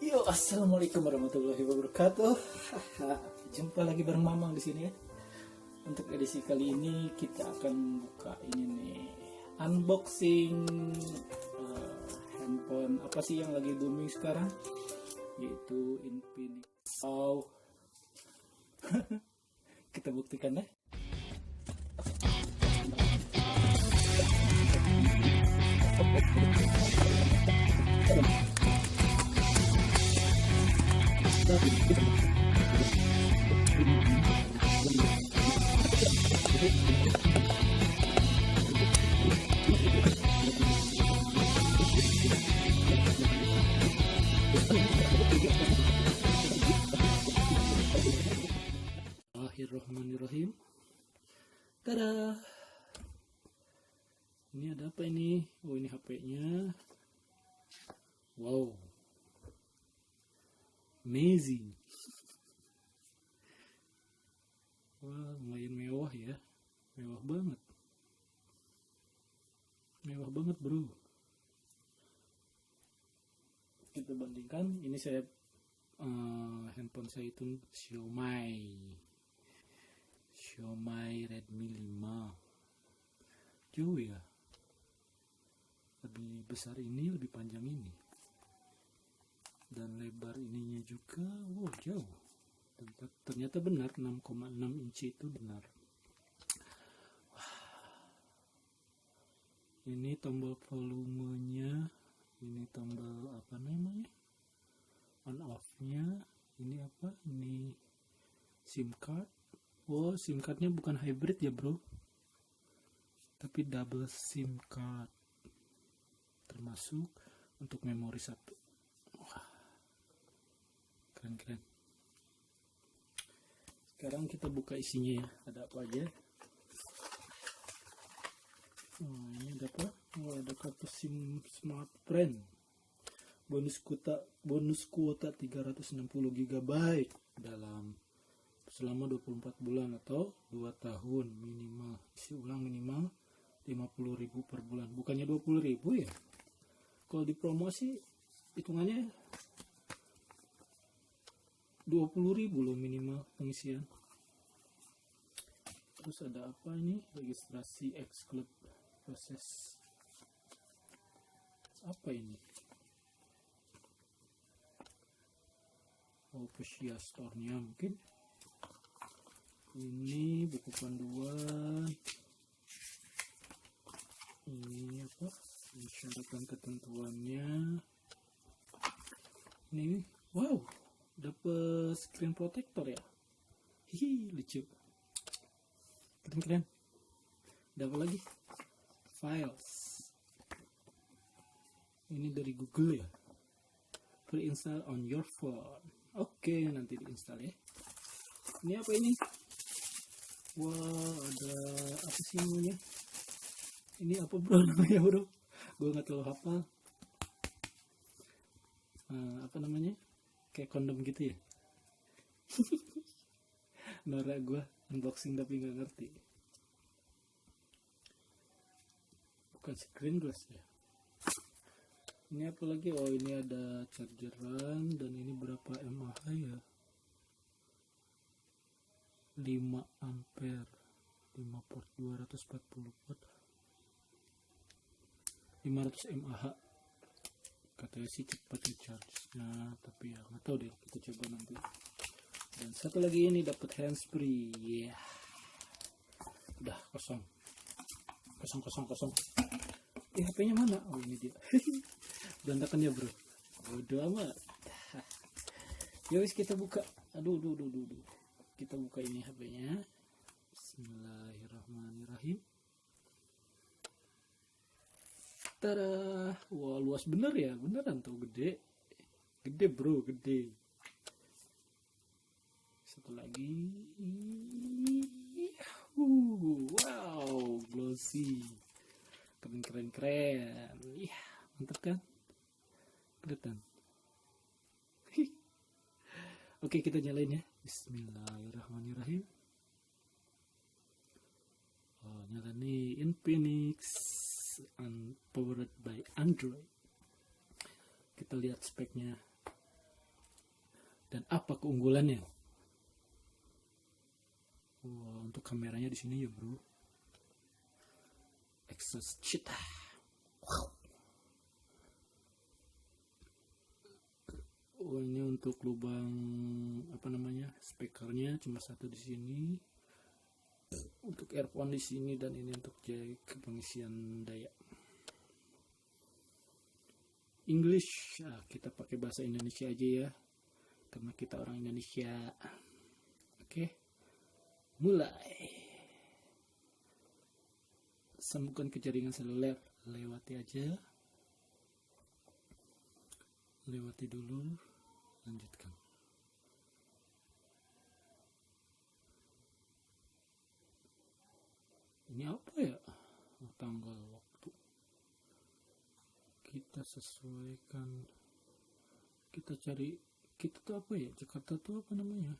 Yo, assalamualaikum warahmatullahi wabarakatuh. Jumpa lagi bareng Mamang di sini ya. Untuk edisi kali ini kita akan buka ini nih, unboxing handphone apa sih yang lagi booming sekarang, yaitu Infinix. Oh, kita buktikan deh. Bismillahirrahmanirrahim. Tada. Ini ada apa ini? Oh, ini HP-nya. Wow. Amazing. Wah, lumayan mewah ya. Mewah banget. Mewah banget, bro. Kita bandingkan, ini saya handphone saya itu Xiaomi Redmi 5. Jauh ya. Lebih besar ini, lebih panjang ini. Dan lebar ininya juga, wow, jauh. Ternyata benar, 6,6 inci itu benar. Wah. Ini tombol volumenya, ini tombol apa namanya, on off nya, ini apa, ini SIM card. Oh, SIM cardnya bukan hybrid ya bro, tapi double SIM card, termasuk untuk memori 1. Wah, keren-keren. Sekarang kita buka isinya ya, ada apa aja. Oh, ini ada apa? Oh, ada kartu SIM Smart Friend, bonus kuota 360 GB dalam selama 24 bulan atau 2 tahun minimal. Isi ulang minimal 50.000 per bulan, bukannya 20.000 ya. Kalau di promosi hitungannya 20.000 loh minimal pengisian. Terus ada apa ini? Registrasi X Club proses. Apa ini? Oh, Pesia Store-nya mungkin. Ini buku panduan. Ini apa? Persyaratan ketentuannya. Ini, wow, dapat screen protector ya. Hihi, lucu. Keren-keren. Ada apa lagi? Files. Ini dari Google ya. Pre-install on your phone. Oke, nanti diinstal ya. Ini apa ini? Wah, ada apa sih namanya? Ini apa bro namanya bro? Gue nggak terlalu hafal. Apa namanya? Kayak kondom gitu ya. Norak gue unboxing tapi nggak ngerti. Bukan screen glass ya. Ini apa lagi? Oh, ini ada chargeran, dan ini berapa mAh ya? 5 ampere, 5 port, 240 watt, 500 mAh. Katanya sih cepat ya charge-nya, tapi ya nggak tahu deh, kita coba nanti. Dan satu lagi ini dapat handsfree ya. Yeah. Udah kosong. HP-nya mana? Oh, ini dia. Berantakan ya bro. Bodoh amat. Yowis, kita buka. Aduh. Kita buka ini HP-nya. Bismillahirrahmanirrahim. Tada. Wah, luas bener ya. Beneran tuh, gede bro, gede. Satu lagi. Wow, glossy. Keren. Iya, mantap kan? Kelihatan. Oke, kita nyalain ya. Bismillahirrahmanirrahim. Oh, nyala nih, Infinix powered by Android. Kita lihat speknya. dan apa keunggulannya. Wah, untuk kameranya di sini ya bro, Exos Cheetah. Wow. Oh, ini untuk lubang speakernya cuma satu di sini. Untuk earphone di sini, dan ini untuk jack pengisian daya. English, kita pakai bahasa Indonesia aja ya, karena kita orang Indonesia. Oke, mulai. Sambungkan ke jaringan seluler, lewati aja, lewati dulu, lanjutkan. Ini apa ya? Tanggal, waktu. Kita sesuaikan. Kita cari. Kita tuh apa ya? Jakarta tuh apa namanya?